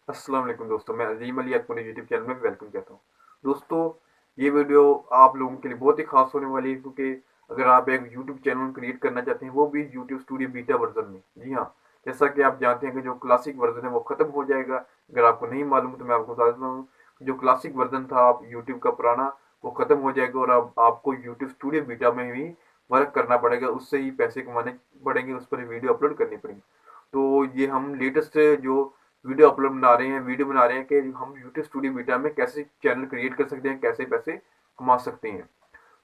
अस्सलाम वालेकुम दोस्तों, मैं अज़ीम अली अपने यूट्यूब चैनल में वेलकम कहता हूँ। दोस्तों, ये वीडियो आप लोगों के लिए बहुत ही ख़ास होने वाली है क्योंकि अगर आप एक यूट्यूब चैनल क्रिएट करना चाहते हैं, वो भी यूट्यूब स्टूडियो बीटा वर्ज़न में। जी हाँ, जैसा कि आप जानते हैं कि जो क्लासिक वर्ज़न है वो ख़त्म हो जाएगा। अगर आपको नहीं मालूम तो मैं आपको बता देता हूँ, जो क्लासिक वर्ज़न था आप यूट्यूब का पुराना, वो ख़त्म हो जाएगा और अब आपको यूट्यूब स्टूडियो बीटा में ही वर्क करना पड़ेगा, उससे ही पैसे कमाने पड़ेंगे, उस पर वीडियो अपलोड करनी पड़ेगी। तो ये हम लेटेस्ट जो वीडियो बना रहे हैं कि हम यूट्यूब स्टूडियो बीटा में कैसे चैनल क्रिएट कर सकते हैं, कैसे पैसे कमा सकते हैं।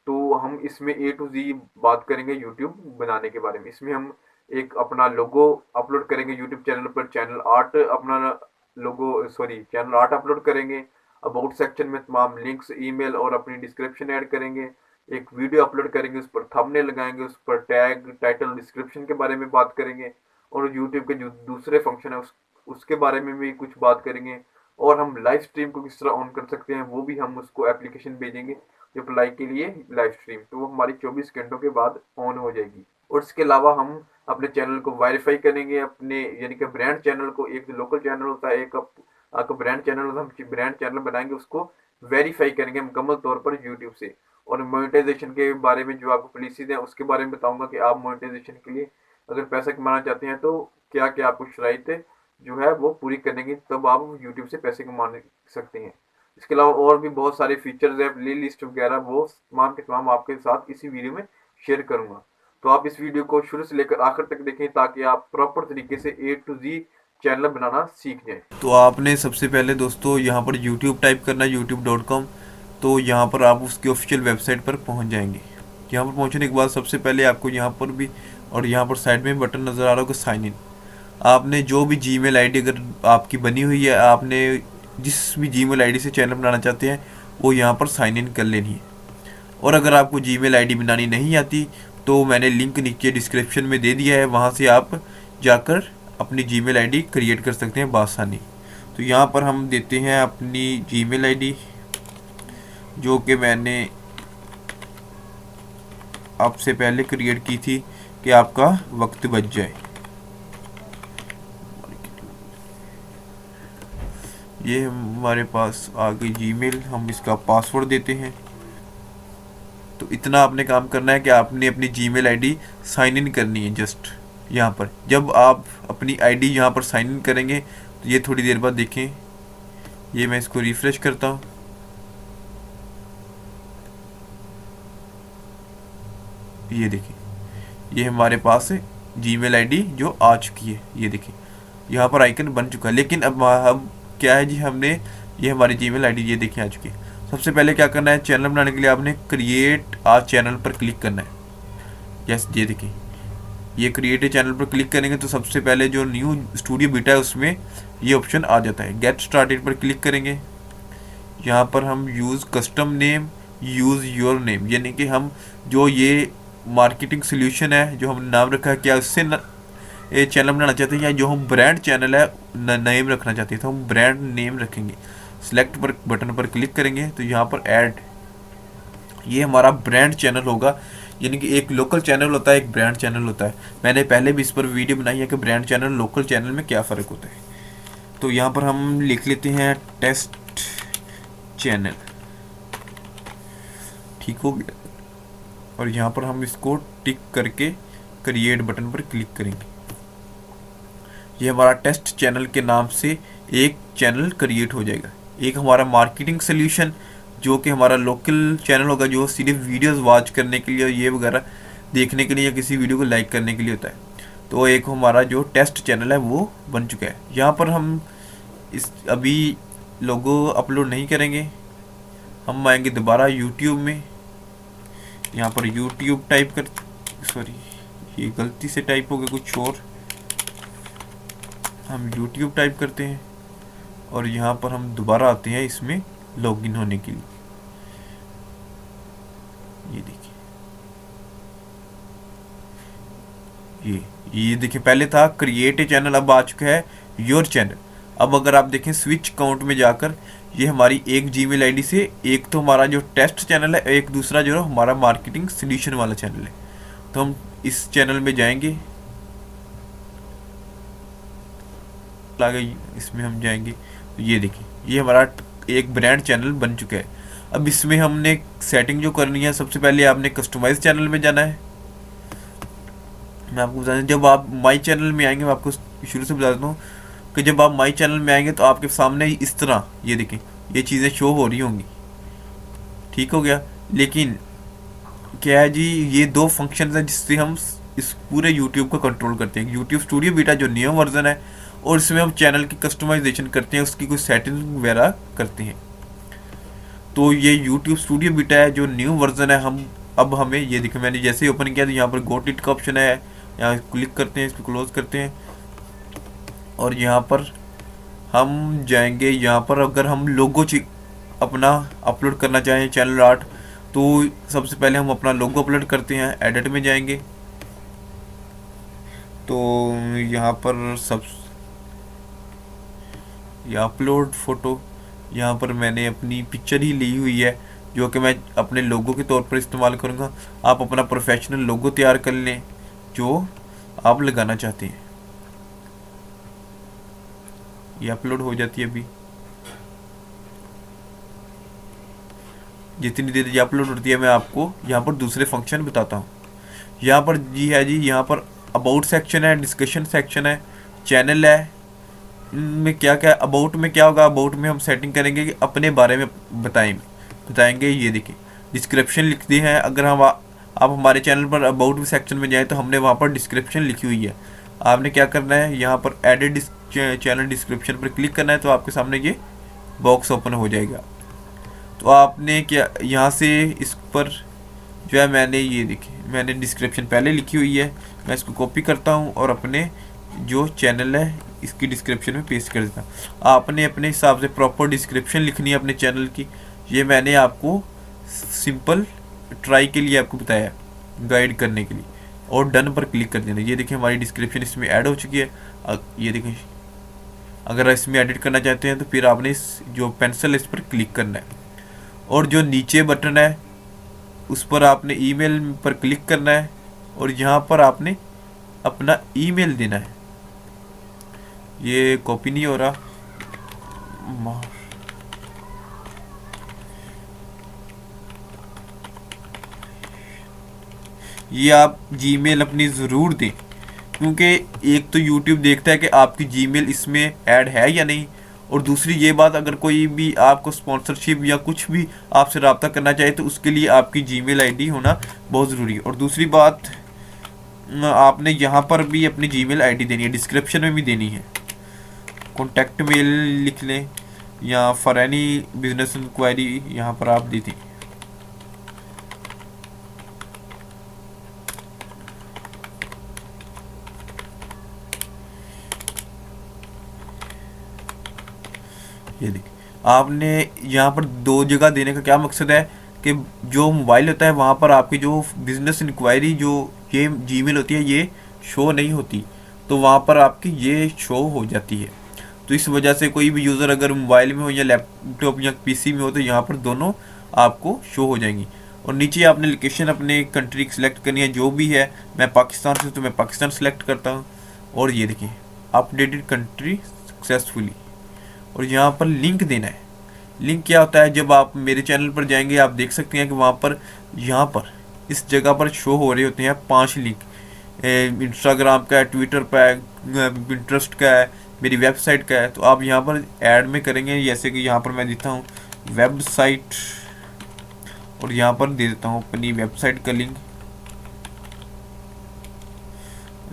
तो हम इसमें ए टू जी बात करेंगे यूट्यूब बनाने के बारे में। इसमें हम एक अपना लोगो अपलोड करेंगे यूट्यूब चैनल पर, चैनल आर्ट अपना लोगो सॉरी चैनल आर्ट अपलोड करेंगे। अबाउट सेक्शन में तमाम लिंक्स, ईमेल और अपनी डिस्क्रिप्शन ऐड करेंगे। एक वीडियो अपलोड करेंगे, उस पर थंबनेल लगाएंगे, उस पर टैग, टाइटल, डिस्क्रिप्शन के बारे में बात करेंगे और यूट्यूब के जो दूसरे फंक्शन है उसके बारे में भी कुछ बात करेंगे। और हम लाइव स्ट्रीम को किस तरह ऑन कर सकते हैं वो भी हम उसको एप्लीकेशन भेजेंगे जो अप्लाई के लिए लाइव स्ट्रीम, तो वो हमारी 24 घंटों के बाद ऑन हो जाएगी। और इसके अलावा हम अपने चैनल को वेरीफाई करेंगे, अपने यानी कि ब्रांड चैनल को। एक लोकल चैनल होता है, एक आपका ब्रांड चैनल होता है। हम ब्रांड चैनल बनाएंगे, उसको वेरीफाई करेंगे मुकम्मल तौर पर यूट्यूब से। और मोनेटाइजेशन के बारे में जो आपको पॉलिसीज है उसके बारे में बताऊंगा कि आप मोनेटाइजेशन के लिए अगर पैसा कमाना चाहते हैं तो क्या क्या आपको शराइत जो है वो पूरी करेंगे, तब आप यूट्यूब से पैसे कमा सकते हैं। इसके अलावा और भी बहुत सारे फीचर्स है, प्ले लिस्ट वगैरह, वो तमाम के तमाम आपके साथ इसी वीडियो में शेयर करूंगा। तो आप इस वीडियो को शुरू से लेकर आखिर तक देखें ताकि आप प्रॉपर तरीके से ए टू जी चैनल बनाना सीख जाएं। तो आपने सबसे पहले दोस्तों यहाँ पर YouTube टाइप करना, youtube.com। तो यहाँ पर आप उसकी ऑफिशियल वेबसाइट पर पहुँच जाएंगे। यहाँ पर पहुँचने के बाद सबसे पहले आपको यहाँ पर भी और यहाँ पर साइड में बटन नज़र आ रहा होगा साइन इन। आपने जो भी जीमेल आईडी अगर आपकी बनी हुई है, आपने जिस भी जीमेल आईडी से चैनल बनाना चाहते हैं वो यहाँ पर साइन इन कर लेनी है। और अगर आपको जीमेल आईडी बनानी नहीं आती तो मैंने लिंक नीचे डिस्क्रिप्शन में दे दिया है, वहाँ से आप जाकर अपनी जीमेल आईडी क्रिएट कर सकते हैं बआसानी। तो यहाँ पर हम देते हैं अपनी जीमेल आईडी, जो कि मैंने आपसे पहले क्रिएट की थी कि आपका वक्त बच जाए। ये हमारे पास आ गई जीमेल, हम इसका पासवर्ड देते हैं। तो इतना आपने काम करना है कि आपने अपनी जीमेल आईडी साइन इन करनी है। जस्ट यहाँ पर जब आप अपनी आईडी यहाँ पर साइन इन करेंगे तो ये थोड़ी देर बाद देखें, ये मैं इसको रिफ्रेश करता हूँ। ये देखिए, ये हमारे पास जीमेल आईडी जो आ चुकी है। ये देखिए यहाँ पर आइकन बन चुका है। लेकिन अब हम क्या है जी, हमने ये हमारी जीमेल आईडी ये देखिए आ चुकी है। सबसे पहले क्या करना है, चैनल बनाने के लिए आपने क्रिएट आ चैनल पर क्लिक करना है। यस, ये देखिए, ये क्रिएट ए चैनल पर क्लिक करेंगे तो सबसे पहले जो न्यू स्टूडियो बीटा है उसमें ये ऑप्शन आ जाता है। गेट स्टार्टेड पर क्लिक करेंगे। यहाँ पर हम use custom name, use your name, यानी कि हम जो ये मार्केटिंग सोल्यूशन है जो हमने नाम रखा है, क्या उससे ये चैनल बनाना चाहते हैं या जो हम ब्रांड चैनल है नेम रखना चाहते हैं तो हम ब्रांड नेम रखेंगे। सिलेक्ट पर बटन पर क्लिक करेंगे तो यहाँ पर ऐड, ये हमारा ब्रांड चैनल होगा। यानी कि एक लोकल चैनल होता है, एक ब्रांड चैनल होता है। मैंने पहले भी इस पर वीडियो बनाई है कि ब्रांड चैनल लोकल चैनल में क्या फ़र्क होता है। तो यहाँ पर हम लिख लेते हैं टेस्ट चैनल, ठीक हो गया। और यहाँ पर हम इसको टिक करके क्रिएट बटन पर क्लिक करेंगे। ये हमारा टेस्ट चैनल के नाम से एक चैनल क्रिएट हो जाएगा। एक हमारा मार्केटिंग सोल्यूशन जो कि हमारा लोकल चैनल होगा, जो सिर्फ वीडियोस वॉच करने के लिए, ये वगैरह देखने के लिए या किसी वीडियो को लाइक करने के लिए होता है। तो एक हमारा जो टेस्ट चैनल है वो बन चुका है। यहाँ पर हम इस अभी लोगो अपलोड नहीं करेंगे, हम आएंगे दोबारा यूट्यूब में। यहाँ पर यूट्यूब टाइप कर, सॉरी ये गलती से टाइप हो गया कुछ और, हम यूट्यूब टाइप करते हैं और यहाँ पर हम दोबारा आते हैं इसमें लॉगिन होने के लिए। ये देखिए, ये देखिए, पहले था क्रिएट ए चैनल, अब आ चुका है योर चैनल। अब अगर आप देखें स्विच काउंट में जाकर, ये हमारी एक जीमेल आईडी से एक तो हमारा जो टेस्ट चैनल है, एक दूसरा जो है हमारा मार्केटिंग सोल्यूशन वाला चैनल है। तो हम इस चैनल में जाएंगे, आ गई, इसमें हम जाएंगे तो ये देखिए ये हमारा एक ब्रांड चैनल बन चुका है। अब इसमें हमने सेटिंग जो करनी है, सबसे पहले आपने कस्टमाइज चैनल में जाना है। मैं आपको बता दूं, जब आप माई चैनल में आएंगे, मैं आपको शुरू से बता देता हूँ कि जब आप माई चैनल में आएंगे तो आपके सामने इस तरह ये देखें ये चीज़ें शो हो रही होंगी, ठीक हो गया। लेकिन क्या है जी, ये दो फंक्शन हैं जिससे हम इस पूरे यूट्यूब को कंट्रोल करते हैं। यूट्यूब स्टूडियो बीटा जो न्यू वर्जन है, और इसमें हम चैनल की कस्टमाइजेशन करते हैं, उसकी कुछ सेटिंग वगैरह करते हैं। तो ये यूट्यूब स्टूडियो बीटा है जो न्यू वर्जन है। हम अब हमें ये देखो, मैंने जैसे ही ओपन किया तो यहाँ पर गो टिट का ऑप्शन है, यहाँ क्लिक करते हैं, इसको क्लोज करते हैं और यहाँ पर हम जाएंगे। यहाँ पर अगर हम लोगो अपना अपलोड करना चाहें चैनल आर्ट, तो सबसे पहले हम अपना लोगो अपलोड करते हैं। एडिट में जाएंगे तो यहाँ पर सब ये अपलोड फोटो, यहाँ पर मैंने अपनी पिक्चर ही ली हुई है जो कि मैं अपने लोगो के तौर पर इस्तेमाल करूँगा। आप अपना प्रोफेशनल लोगो तैयार कर लें जो आप लगाना चाहते हैं। ये अपलोड हो जाती है अभी, जितनी देर ये अपलोड होती है मैं आपको यहाँ पर दूसरे फंक्शन बताता हूँ। यहाँ पर जी है जी, यहाँ पर अबाउट सेक्शन है, डिस्कशन सेक्शन है, चैनल है। इनमें क्या क्या अबाउट में क्या होगा, अबाउट में हम सेटिंग करेंगे कि अपने बारे में बताएंगे। ये देखिए डिस्क्रिप्शन लिख दी है। अगर हम आप हमारे चैनल पर अबाउट सेक्शन में जाएँ तो हमने वहाँ पर डिस्क्रिप्शन लिखी हुई है। आपने क्या करना है, यहाँ पर एडिट चैनल डिस्क्रिप्शन पर क्लिक करना है तो आपके सामने ये बॉक्स ओपन हो जाएगा। तो आपने क्या यहाँ से इस पर जो है, मैंने ये देखिए मैंने डिस्क्रिप्शन पहले लिखी हुई है, मैं इसको कॉपी करता हूँ और अपने जो चैनल है इसकी डिस्क्रिप्शन में पेस्ट कर देता हूँ। आपने अपने हिसाब से प्रॉपर डिस्क्रिप्शन लिखनी है अपने चैनल की। ये मैंने आपको सिंपल ट्राई के लिए आपको बताया, गाइड करने के लिए। और डन पर क्लिक कर देना। ये देखिए हमारी डिस्क्रिप्शन इसमें ऐड हो चुकी है। ये देखिए अगर इसमें एडिट करना चाहते हैं तो फिर आपने इस जो पेंसिल इस पर क्लिक करना है, और जो नीचे बटन है उस पर आपने ईमेल पर क्लिक करना है और यहाँ पर आपने अपना ईमेल देना है। ये कॉपी नहीं हो रहा, ये आप जीमेल अपनी ज़रूर दें, क्योंकि एक तो यूट्यूब देखता है कि आपकी जीमेल इसमें ऐड है या नहीं, और दूसरी ये बात, अगर कोई भी आपको स्पॉन्सरशिप या कुछ भी आपसे रब्ता करना चाहे तो उसके लिए आपकी जीमेल आईडी होना बहुत ज़रूरी है। और दूसरी बात, आपने यहाँ पर भी अपनी जीमेल आईडी देनी है, डिस्क्रिप्शन में भी देनी है। कॉन्टैक्ट मेल लिख लें या फॉर एनी बिजनेस इंक्वायरी यहाँ पर आप दे दें। ये देखिए आपने यहाँ पर दो जगह देने का क्या मकसद है कि जो मोबाइल होता है वहाँ पर आपकी जो बिज़नेस इंक्वायरी जो ये जीमेल होती है ये शो नहीं होती, तो वहाँ पर आपकी ये शो हो जाती है। तो इस वजह से कोई भी यूज़र अगर मोबाइल में हो या लैपटॉप या पीसी में हो तो यहाँ पर दोनों आपको शो हो जाएंगी। और नीचे आपने लोकेशन अपने कंट्री सेलेक्ट करनी है, जो भी है। मैं पाकिस्तान से तो मैं पाकिस्तान सेलेक्ट करता हूँ। और ये देखिए अपडेटेड कंट्री सक्सेसफुली, और यहाँ पर लिंक देना है। लिंक क्या होता है, जब आप मेरे चैनल पर जाएंगे आप देख सकते हैं कि वहाँ पर यहाँ पर इस जगह पर शो हो रहे होते हैं 5 लिंक। इंस्टाग्राम का है, ट्विटर का है, पिंटरेस्ट का है, मेरी वेबसाइट का है। तो आप यहाँ पर ऐड में करेंगे, जैसे कि यहाँ पर मैं देता हूँ वेबसाइट, और यहाँ पर दे देता हूँ अपनी वेबसाइट का लिंक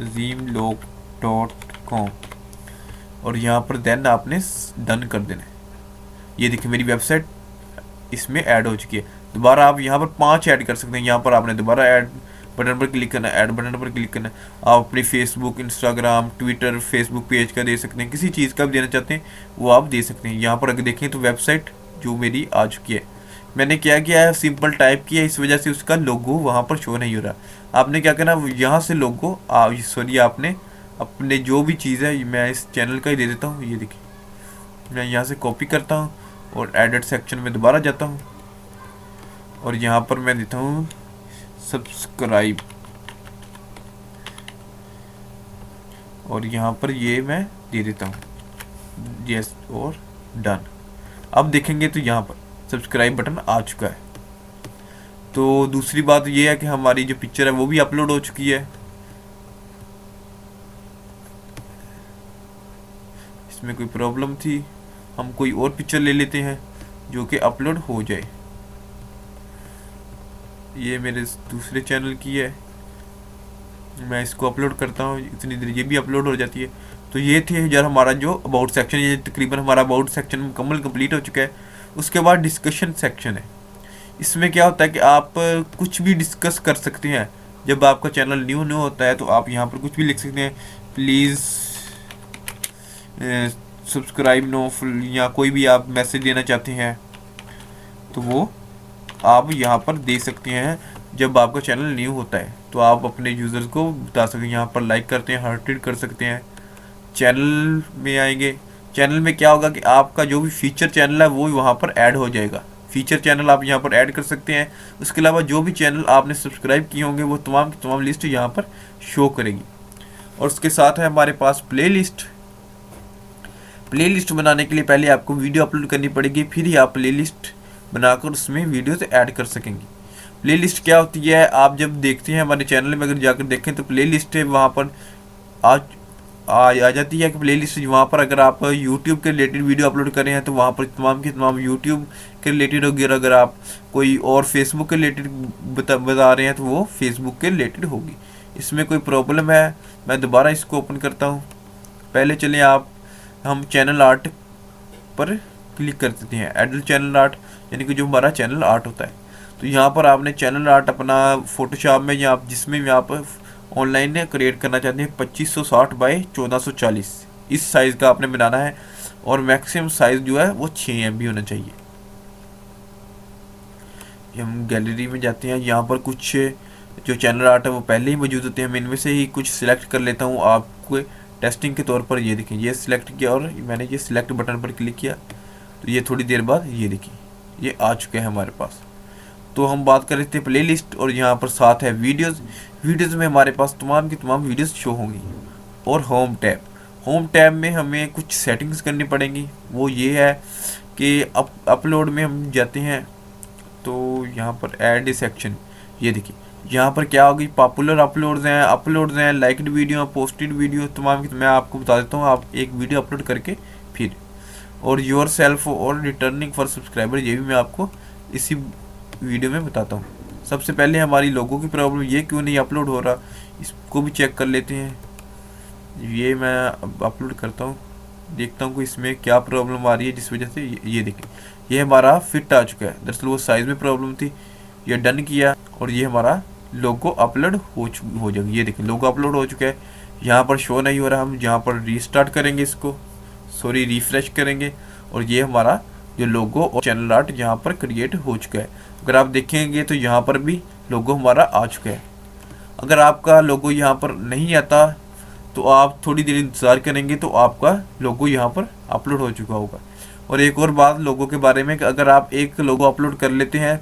zeemlog.com, और यहाँ पर देन आपने डन कर देना है। ये देखिए मेरी वेबसाइट इसमें ऐड हो चुकी है। दोबारा आप यहाँ पर 5 ऐड कर सकते हैं। यहाँ पर आपने दोबारा ऐड बटन पर क्लिक करना है, ऐड बटन पर क्लिक करना है। आप अपनी Facebook, Instagram, Twitter, Facebook page का दे सकते हैं, किसी चीज़ का भी देना चाहते हैं वो आप दे सकते हैं। यहाँ पर अगर देखें तो वेबसाइट जो मेरी आ चुकी है, मैंने क्या किया है, सिंपल टाइप किया, इस वजह से उसका लोगो वहाँ पर शो नहीं हो रहा। आपने क्या करना, यहाँ से लोगो सॉरी आपने अपने जो भी चीज़ है, मैं इस चैनल का ही दे देता हूँ। ये देखिए मैं यहाँ से कॉपी करता हूँ और एडिट सेक्शन में दोबारा जाता हूँ और यहाँ पर मैं देता हूँ सब्सक्राइब, और यहाँ पर ये मैं दे देता हूँ। यस और डन। अब देखेंगे तो यहाँ पर सब्सक्राइब बटन आ चुका है। तो दूसरी बात ये है कि हमारी जो पिक्चर है वो भी अपलोड हो चुकी है। इसमें कोई प्रॉब्लम थी, हम कोई और पिक्चर ले लेते हैं जो कि अपलोड हो जाए। ये मेरे दूसरे चैनल की है, मैं इसको अपलोड करता हूँ, इतनी देर ये भी अपलोड हो जाती है। तो ये थे यार हमारा जो अबाउट सेक्शन, ये तकरीबन हमारा अबाउट सेक्शन मुकम्मल कंप्लीट हो चुका है। उसके बाद डिस्कशन सेक्शन है। इसमें क्या होता है कि आप कुछ भी डिस्कस कर सकते हैं। जब आपका चैनल न्यू होता है तो आप यहाँ पर कुछ भी लिख सकते हैं, प्लीज़ सब्सक्राइब नो, या कोई भी आप मैसेज देना चाहते हैं तो वो आप यहाँ पर दे सकते हैं। जब आपका चैनल न्यू होता है तो आप अपने यूज़र्स को बता सकते हैं, यहाँ पर लाइक करते हैं, हार्टेड कर सकते हैं। चैनल में आएंगे, चैनल में क्या होगा कि आपका जो भी फीचर चैनल है वो वहाँ पर ऐड हो जाएगा। फीचर चैनल आप यहाँ पर ऐड कर सकते हैं। उसके अलावा जो भी चैनल आपने सब्सक्राइब किए होंगे वो तमाम की तमाम लिस्ट यहाँ पर शो करेगी। और उसके साथ है हमारे पास प्लेलिस्ट। प्लेलिस्ट बनाने के लिए पहले आपको वीडियो अपलोड करनी पड़ेगी, फिर ही आप प्लेलिस्ट बनाकर उसमें वीडियोस ऐड कर सकेंगे। प्लेलिस्ट क्या होती है, आप जब देखते हैं हमारे चैनल में अगर जाकर देखें तो प्लेलिस्ट है वहाँ पर आ जाती है कि प्लेलिस्ट वहाँ पर अगर आप यूट्यूब के रिलेटेड वीडियो अपलोड कर रहे हैं तो वहाँ पर तमाम के तमाम यूट्यूब के रिलेटेड होगी। और अगर आप कोई और फेसबुक के रिलेटेड बता रहे हैं तो वो फेसबुक के रिलेटेड होगी। इसमें कोई प्रॉब्लम है, मैं दोबारा इसको ओपन करता हूँ। पहले चलें हम चैनल आर्ट पर क्लिक कर देते हैं, एडल्ट चैनल आर्ट, यानी कि जो हमारा चैनल आर्ट होता है। तो यहाँ पर आपने चैनल आर्ट अपना फोटोशॉप में या आप जिसमें भी आप ऑनलाइन क्रिएट करना चाहते हैं 2560 बाई 1440 इस साइज़ का आपने बनाना है। और मैक्सिमम साइज़ जो है वो 6 MB होना चाहिए। हम गैलरी में जाते हैं, यहाँ पर कुछ जो चैनल आर्ट है वो पहले ही मौजूद होते हैं। मैं इनमें से ही कुछ सिलेक्ट कर लेता हूँ आपको टेस्टिंग के तौर पर। ये देखें, ये सिलेक्ट किया और मैंने ये सिलेक्ट बटन पर क्लिक किया तो ये थोड़ी देर बाद ये देखिए ये आ चुके हैं हमारे पास। तो हम बात कर रहे थे प्लेलिस्ट, और यहाँ पर साथ है वीडियोस। वीडियोस में हमारे पास तमाम की तमाम वीडियोस शो होंगी। और होम टैब में हमें कुछ सेटिंग्स करनी पड़ेंगी। वो ये है कि अपलोड में हम जाते हैं तो यहाँ पर ऐड सेक्शन, ये देखिए यहाँ पर क्या होगी, पॉपुलर अपलोड्स हैं, लाइक्ड वीडियो, पोस्टेड वीडियो, तमाम की मैं आपको बता देता हूँ। आप एक वीडियो अपलोड करके फिर, और योर सेल्फ और रिटर्निंग फॉर सब्सक्राइबर, ये भी मैं आपको इसी वीडियो में बताता हूँ। सबसे पहले हमारी लोगों की प्रॉब्लम, ये क्यों नहीं अपलोड हो रहा, इसको भी चेक कर लेते हैं। ये मैं अपलोड करता हूँ, देखता हूँ कि इसमें क्या प्रॉब्लम आ रही है जिस वजह से ये देखें ये हमारा फिट आ चुका है। दरअसल वो साइज़ में प्रॉब्लम थी, ये डन किया और ये हमारा लोगो अपलोड हो जाएगा। ये देखें लोगो अपलोड हो चुका है, यहाँ पर शो नहीं हो रहा। हम यहाँ पर रीस्टार्ट करेंगे इसको, रिफ्रेश करेंगे और ये हमारा जो लोगो और चैनल आर्ट यहाँ पर क्रिएट हो चुका है। अगर आप देखेंगे तो यहाँ पर भी लोगो हमारा आ चुका है। अगर आपका लोगो यहाँ पर नहीं आता तो आप थोड़ी देर इंतज़ार करेंगे तो आपका लोगो यहाँ पर अपलोड हो चुका होगा। और एक और बात लोगो के बारे में, कि अगर आप एक लोगो अपलोड कर लेते हैं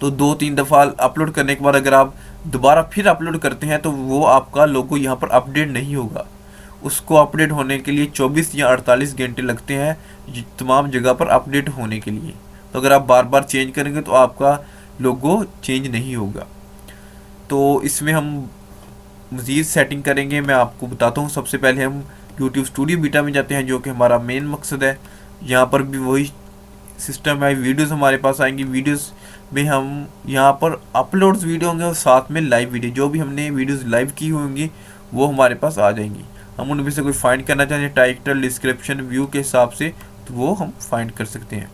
तो 2-3 दफ़ा अपलोड करने के बाद अगर आप दोबारा फिर अपलोड करते हैं तो वो आपका लोगो यहाँ पर अपडेट नहीं होगा। उसको अपडेट होने के लिए 24 या 48 घंटे लगते हैं तमाम जगह पर अपडेट होने के लिए। तो अगर आप बार बार चेंज करेंगे तो आपका लोगो चेंज नहीं होगा। तो इसमें हम मज़ीद सेटिंग करेंगे, मैं आपको बताता हूँ। सबसे पहले हम यूट्यूब स्टूडियो बीटा में जाते हैं, जो कि हमारा मेन मकसद है। यहाँ पर भी वही सिस्टम है, वीडियोस हमारे पास आएंगी। वीडियोस में हम यहाँ पर अपलोड्स वीडियो होंगे और साथ में लाइव वीडियो, जो भी हमने वीडियोस लाइव की होंगी वो हमारे पास आ जाएंगी। हम उनमें से कोई फाइंड करना चाहते हैं टाइटल, डिस्क्रिप्शन, व्यू के हिसाब से, तो वो हम फाइंड कर सकते हैं।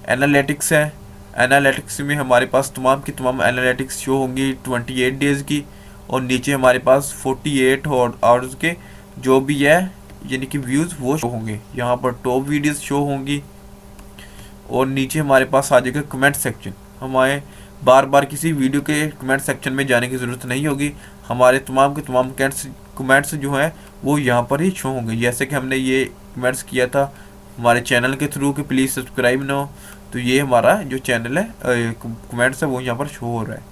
एनालिटिक्स है, एनालिटिक्स में हमारे पास तमाम की तमाम एनालिटिक्स शो होंगी 28 डेज़ की, और नीचे हमारे पास 48 आवर्स के जो भी है यानी कि व्यूज़ वो शो होंगे। यहाँ पर टॉप वीडियोस शो होंगी और नीचे हमारे पास आ जाएगा कमेंट सेक्शन। हमारे बार बार किसी वीडियो के कमेंट सेक्शन में जाने की ज़रूरत नहीं होगी, हमारे तमाम के तमाम कमेंट्स जो हैं वो यहाँ पर ही शो होंगे। जैसे कि हमने ये कमेंट्स किया था हमारे चैनल के थ्रू कि प्लीज़ सब्सक्राइब नो, तो ये हमारा जो चैनल है कमेंट्स है वो यहाँ पर शो हो रहा है।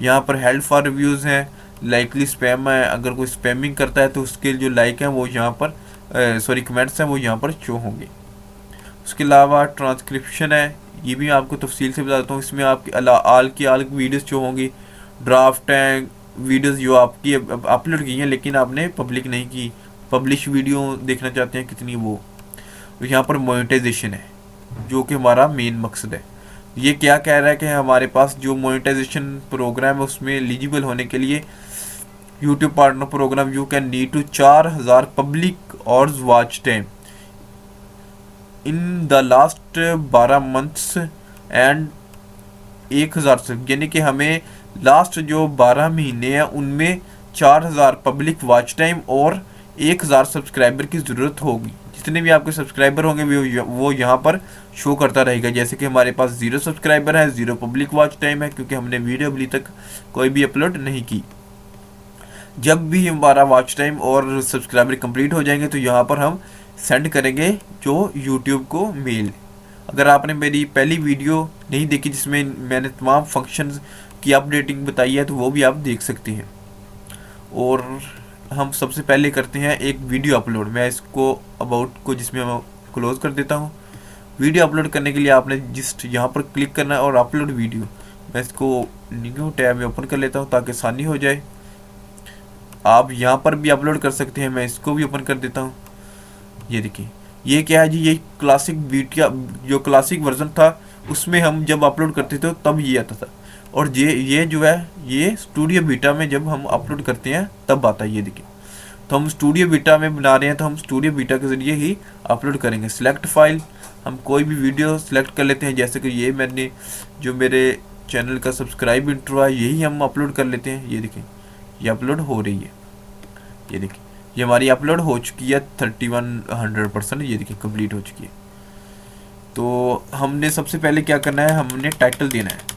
यहाँ पर हेल्प फॉर रिव्यूज़ हैं, लाइकली स्पैम है, अगर कोई स्पैमिंग करता है तो उसके जो लाइक हैं वो यहाँ पर सॉरी कमेंट्स हैं वो यहाँ पर शो होंगे। उसके अलावा ट्रांसक्रिप्शन है, ये भी मैं आपको तफसील से बता देता हूँ। इसमें आपकी आल की वीडियोस जो होंगी, ड्राफ्ट हैं वीडियोस जो आपकी अपलोड की हैं लेकिन आपने पब्लिक नहीं की, पब्लिश वीडियो देखना चाहते हैं कितनी वो। तो यहाँ पर मोनेटाइजेशन है जो कि हमारा मेन मकसद है। ये क्या कह रहा है कि हमारे पास जो मोनेटाइजेशन प्रोग्राम है उसमें एलिजिबल होने के लिए YouTube partner program you can need to 4000 public और watch time in the last 12 months and 1000 से, यानी कि हमें लास्ट जो 12 महीने हैं उनमें 4000 पब्लिक वॉच टाइम और 1000 सब्सक्राइबर की ज़रूरत होगी। जितने भी आपके सब्सक्राइबर होंगे वो यहाँ पर शो करता रहेगा। जैसे कि हमारे पास 0 सब्सक्राइबर है, 0 पब्लिक वॉच टाइम है क्योंकि हमने वीडियो अभी तक कोई भी अपलोड नहीं की। जब भी हमारा वॉच टाइम और सब्सक्राइबर कंप्लीट हो जाएंगे तो यहाँ पर हम सेंड करेंगे जो यूट्यूब को मेल। अगर आपने मेरी पहली वीडियो नहीं देखी जिसमें मैंने तमाम फंक्शंस की अपडेटिंग बताई है तो वो भी आप देख सकते हैं। और हम सबसे पहले करते हैं एक वीडियो अपलोड। मैं इसको अबाउट को जिसमें मैं क्लोज कर देता हूँ। वीडियो अपलोड करने के लिए आपने जिस्ट यहाँ पर क्लिक करना है और अपलोड वीडियो। मैं इसको न्यू टैब में ओपन कर लेता हूँ ताकि आसानी हो जाए। आप यहाँ पर भी अपलोड कर सकते हैं, मैं इसको भी ओपन कर देता हूँ। ये देखिए ये क्या है जी, ये क्लासिक वीडियो जो क्लासिक वर्जन था उसमें हम जब अपलोड करते थे तब ये आता था, और ये जो है ये स्टूडियो बीटा में जब हम अपलोड करते हैं तब आता है। ये देखिए तो हम स्टूडियो बीटा में बना रहे हैं तो हम स्टूडियो बीटा के ज़रिए ही अपलोड करेंगे। सिलेक्ट फाइल, हम कोई भी वीडियो सिलेक्ट कर लेते हैं, जैसे कि ये मैंने जो मेरे चैनल का सब्सक्राइब इंट्रो है यही हम अपलोड कर लेते हैं। ये देखिए ये अपलोड हो रही है, ये देखिए ये हमारी अपलोड हो चुकी है 3100%। ये देखिए कंप्लीट हो चुकी है। तो हमने सबसे पहले क्या करना है, हमने टाइटल देना है।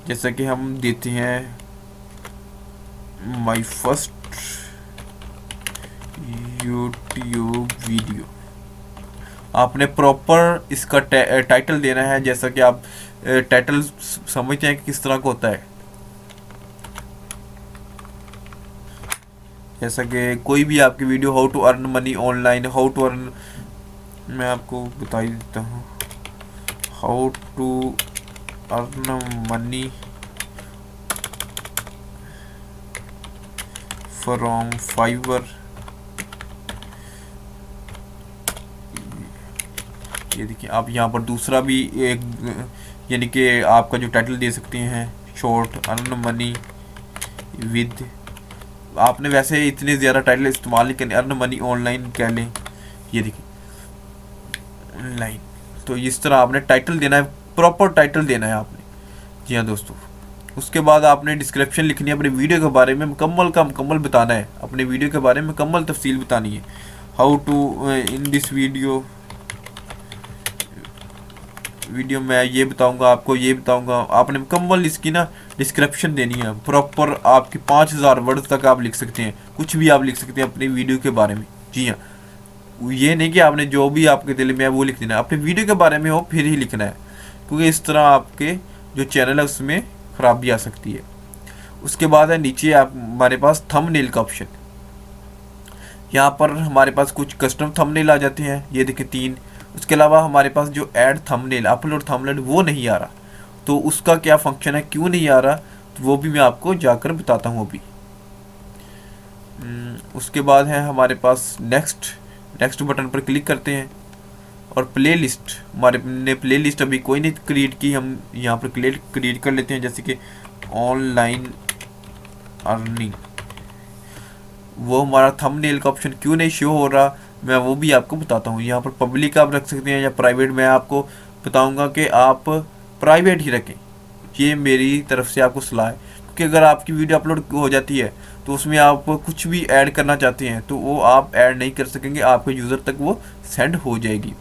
जैसा कि हम देते हैं माय फर्स्ट यूट्यूब वीडियो। आपने प्रॉपर इसका टाइटल देना है, जैसा कि आप टाइटल समझते हैं कि किस तरह का होता है। जैसा कि कोई भी आपकी video how to earn money online, how to earn, मैं आपको बता ही देता हूँ, how to earn money from Fiverr. ये देखिए आप यहाँ पर दूसरा भी एक यानी कि आपका जो टाइटल दे सकते हैं, शॉर्ट अर्न मनी विद। आपने वैसे इतने ज़्यादा टाइटल इस्तेमाल नहीं करने, अर्न मनी ऑनलाइन कह लें। ये देखिए ऑनलाइन, तो इस तरह आपने टाइटल देना है, प्रॉपर टाइटल देना है आपने। जी हाँ दोस्तों, उसके बाद आपने डिस्क्रिप्शन लिखनी है, अपने वीडियो के बारे में मुकम्मल का मुकम्मल बताना है, अपने वीडियो के बारे में मुकम्मल तफसील बतानी है। How to in this video मैं ये बताऊंगा, आपको ये बताऊंगा। आपने मुकम्मल इसकी ना डिस्क्रिप्शन देनी है प्रॉपर। आपकी 5000 वर्ड तक आप लिख सकते हैं, कुछ भी आप लिख सकते हैं अपनी वीडियो के बारे में। जी हाँ, ये नहीं कि आपने जो भी आपके दिल में है वो लिख देना है, अपने वीडियो के बारे में हो फिर ही लिखना है, क्योंकि इस तरह आपके जो चैनल है उसमें खराबी आ सकती है। उसके बाद है नीचे आप हमारे पास थंबनेल का ऑप्शन। यहाँ पर हमारे पास कुछ कस्टम थंबनेल आ जाते हैं, ये देखिए 3। उसके अलावा हमारे पास जो ऐड थंबनेल, अपलोड थंबनेल वो नहीं आ रहा, तो उसका क्या फंक्शन है, क्यों नहीं आ रहा, तो वो भी मैं आपको जाकर बताता हूँ अभी। उसके बाद है हमारे पास नेक्स्ट बटन पर क्लिक करते हैं और प्लेलिस्ट, हमारे ने प्लेलिस्ट अभी कोई नहीं क्रिएट की, हम यहाँ पर क्रिएट कर लेते हैं। जैसे कि ऑनलाइन अर्निंग, वो हमारा थंबनेल का ऑप्शन क्यों नहीं शो हो रहा मैं वो भी आपको बताता हूँ। यहाँ पर पब्लिक आप रख सकते हैं या प्राइवेट, मैं आपको बताऊँगा कि आप प्राइवेट ही रखें, ये मेरी तरफ से आपको सलाह है। क्योंकि अगर आपकी वीडियो अपलोड हो जाती है तो उसमें आप कुछ भी ऐड करना चाहते हैं तो वो आप ऐड नहीं कर सकेंगे, आपके यूज़र तक वो सेंड हो जाएगी।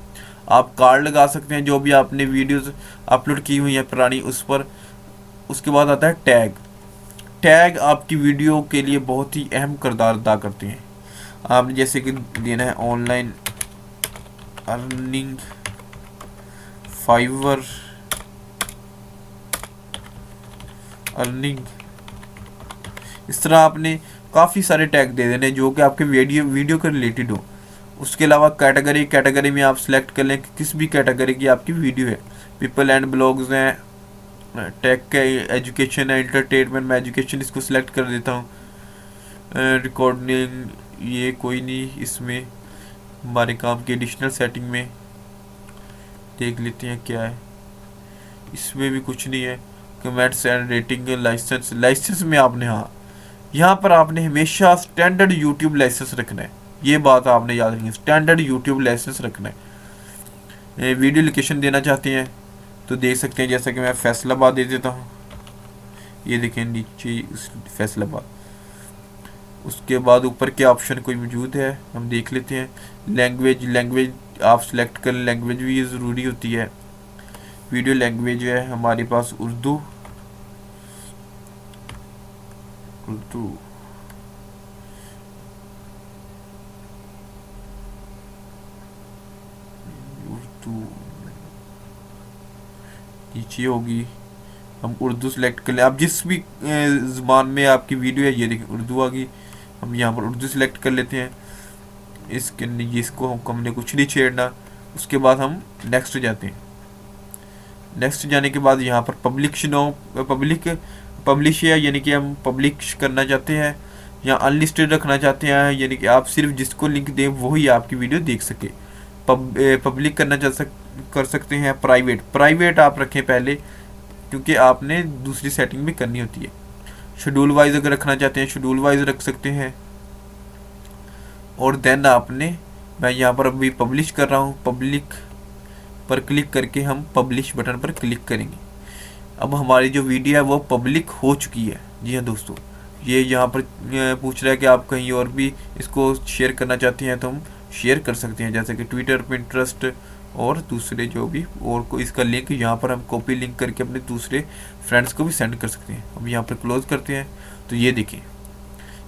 आप कार्ड लगा सकते हैं जो भी आपने वीडियोस अपलोड की हुई हैं पुरानी उस पर। उसके बाद आता है टैग आपकी वीडियो के लिए बहुत ही अहम किरदार अदा करते हैं। आपने जैसे कि देना है ऑनलाइन अर्निंग फाइवर अर्निंग, इस तरह आपने काफ़ी सारे टैग दे देने जो कि आपके वीडियो के रिलेटेड हो। उसके अलावा कैटेगरी में आप सिलेक्ट कर लें कि किस भी कैटेगरी की आपकी वीडियो है। पीपल एंड ब्लॉग्स हैं, टेक है, एजुकेशन है, एंटरटेनमेंट में एजुकेशन इसको सिलेक्ट कर देता हूँ। रिकॉर्डिंग ये कोई नहीं, इसमें हमारे काम की एडिशनल सेटिंग में देख लेते हैं क्या है। इसमें भी कुछ नहीं है। कमेंट्स एंड रेटिंग, लाइसेंस में आपने, हाँ यहाँ पर आपने हमेशा स्टैंडर्ड यूट्यूब लाइसेंस रखना है। ये बात आपने याद रखनी है, स्टैंडर्ड यूट्यूब लाइसेंस रखना है। वीडियो लोकेशन देना चाहते हैं तो देख सकते हैं, जैसा कि मैं फैसलाबाद दे देता हूँ। ये देखें नीचे फैसलाबाद। उसके बाद ऊपर क्या ऑप्शन कोई मौजूद है हम देख लेते हैं। लैंग्वेज आप सिलेक्ट कर, लैंग्वेज भी ये ज़रूरी होती है। वीडियो लैंग्वेज है हमारे पास उर्दू। नीचे होगी, हम उर्दू सेलेक्ट कर लें। आप जिस भी ज़ुबान में आपकी वीडियो है, ये देखिए उर्दू आ गई, हम यहाँ पर उर्दू सेलेक्ट कर लेते हैं। इसको हमने कुछ नहीं छेड़ना। उसके बाद हम नेक्स्ट जाते हैं। नेक्स्ट जाने के बाद यहाँ पर पब्लिश है, यानी कि हम पब्लिश करना चाहते हैं, या अनलिस्टेड रखना चाहते हैं, यानी कि आप सिर्फ जिसको लिंक दें वही आपकी वीडियो देख सके। पब्लिक कर सकते हैं। प्राइवेट आप रखें पहले, क्योंकि आपने दूसरी शेड्यूल भी करनी होती है। शेड्यूल वाइज अगर रखना चाहते हैं शेड्यूल वाइज रख सकते हैं। और देन आपने, मैं यहाँ पर अभी पब्लिश कर रहा हूँ, पब्लिक पर क्लिक करके हम पब्लिश बटन पर क्लिक करेंगे। अब हमारी जो वीडियो है वो पब्लिक हो चुकी है। जी हाँ दोस्तों, ये यहाँ पर पूछ रहा है कि आप कहीं और भी इसको शेयर करना चाहते हैं तो हम शेयर कर सकते हैं, जैसे कि ट्विटर, पिंटरेस्ट और दूसरे जो भी, और को इसका लिंक यहाँ पर हम कॉपी लिंक करके अपने दूसरे फ्रेंड्स को भी सेंड कर सकते हैं। हम यहाँ पर क्लोज करते हैं तो ये देखिए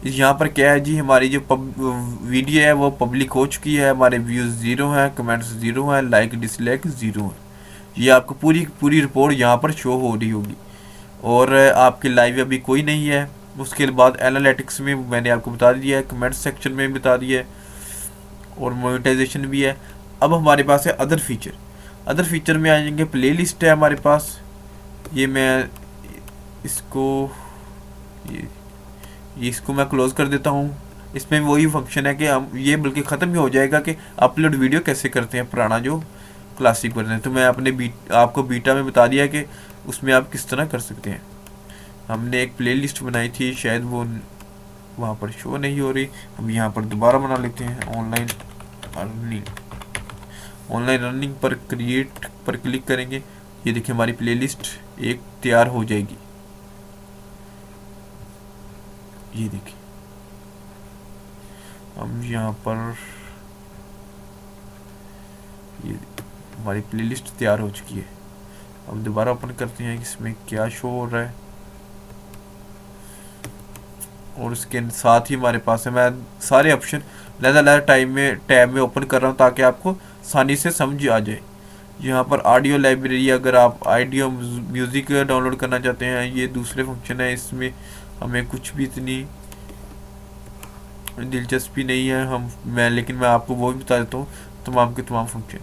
यहाँ पर क्या है जी, हमारी जो वीडियो है वो पब्लिक हो चुकी है। हमारे व्यूज़ 0 हैं, कमेंट्स 0 हैं, लाइक डिसलाइक 0 हैं। ये आपको पूरी रिपोर्ट यहाँ पर शो हो रही होगी। और आपके लाइव अभी कोई नहीं है। उसके बाद एनालिटिक्स में मैंने आपको बता दिया है, कमेंट सेक्शन में बता दिया है, और मोनेटाइजेशन भी है। अब हमारे पास है अदर फीचर में आ जाएंगे। प्लेलिस्ट है हमारे पास, ये मैं इसको इसको मैं क्लोज कर देता हूँ। इसमें वही फंक्शन है कि हम ये बल्कि ख़त्म ही हो जाएगा कि अपलोड वीडियो कैसे करते हैं, पुराना जो क्लासिक वर्जन है। तो मैं अपने आपको बीटा में बता दिया कि उसमें आप किस तरह कर सकते हैं। हमने एक प्लेलिस्ट बनाई थी, शायद वो वहाँ पर शो नहीं हो रही। हम यहाँ पर दोबारा बना लेते हैं। ऑनलाइन अर्निंग पर क्रिएट पर क्लिक करेंगे। ये देखिए हमारी प्लेलिस्ट एक तैयार हो जाएगी। ये देखिए हम यहाँ पर, ये हमारी प्लेलिस्ट तैयार हो चुकी है। अब दोबारा ओपन करते हैं इसमें क्या शो हो रहा है। और इसके साथ ही हमारे पास है, मैं सारे ऑप्शन अलग टैब में ओपन कर रहा हूँ ताकि आपको आसानी से समझ आ जाए। यहाँ पर ऑडियो लाइब्रेरी, अगर आप ऑडियो म्यूज़िक डाउनलोड करना चाहते हैं, ये दूसरे फंक्शन है। इसमें हमें कुछ भी इतनी दिलचस्पी नहीं है, लेकिन मैं आपको वो भी बता देता हूँ, तमाम के तमाम फंक्शन।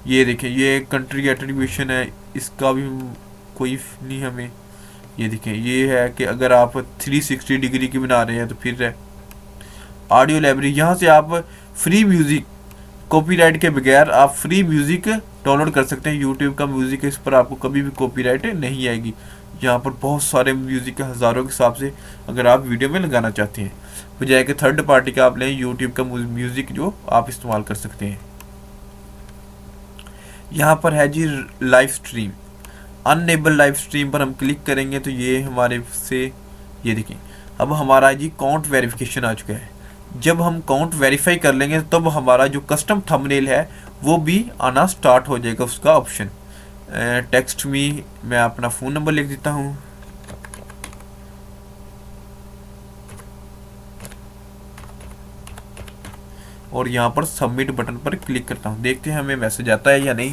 ये देखें, ये कंट्री एट्रीब्यूशन है, इसका भी कोई नहीं हमें। ये देखें, ये है कि अगर आप 360 डिग्री की बना रहे हैं तो फिर है ऑडियो लाइब्रेरी। यहाँ से आप फ्री म्यूज़िक, कॉपीराइट के बगैर आप फ्री म्यूज़िक डाउनलोड कर सकते हैं। यूट्यूब का म्यूज़िक है, इस पर आपको कभी भी कॉपीराइट नहीं आएगी। यहाँ पर बहुत सारे म्यूज़िक के हज़ारों के हिसाब से अगर आप वीडियो में लगाना चाहते हैं, बजाय कि थर्ड पार्टी का आप लें, यूट्यूब का म्यूज़िक जो आप इस्तेमाल कर सकते हैं। यहाँ पर है जी live stream, enable live stream पर हम क्लिक करेंगे तो ये हमारे से, ये देखें अब हमारा जी काउंट वेरिफिकेशन आ चुका है। जब हम काउंट वेरीफाई कर लेंगे तब हमारा जो कस्टम थंबनेल है वो भी आना स्टार्ट हो जाएगा, उसका ऑप्शन। टेक्स्ट में मैं अपना फ़ोन नंबर लिख देता हूँ। और यहाँ पर सबमिट बटन पर क्लिक करता हूँ। देखते हैं हमें मैसेज आता है या नहीं।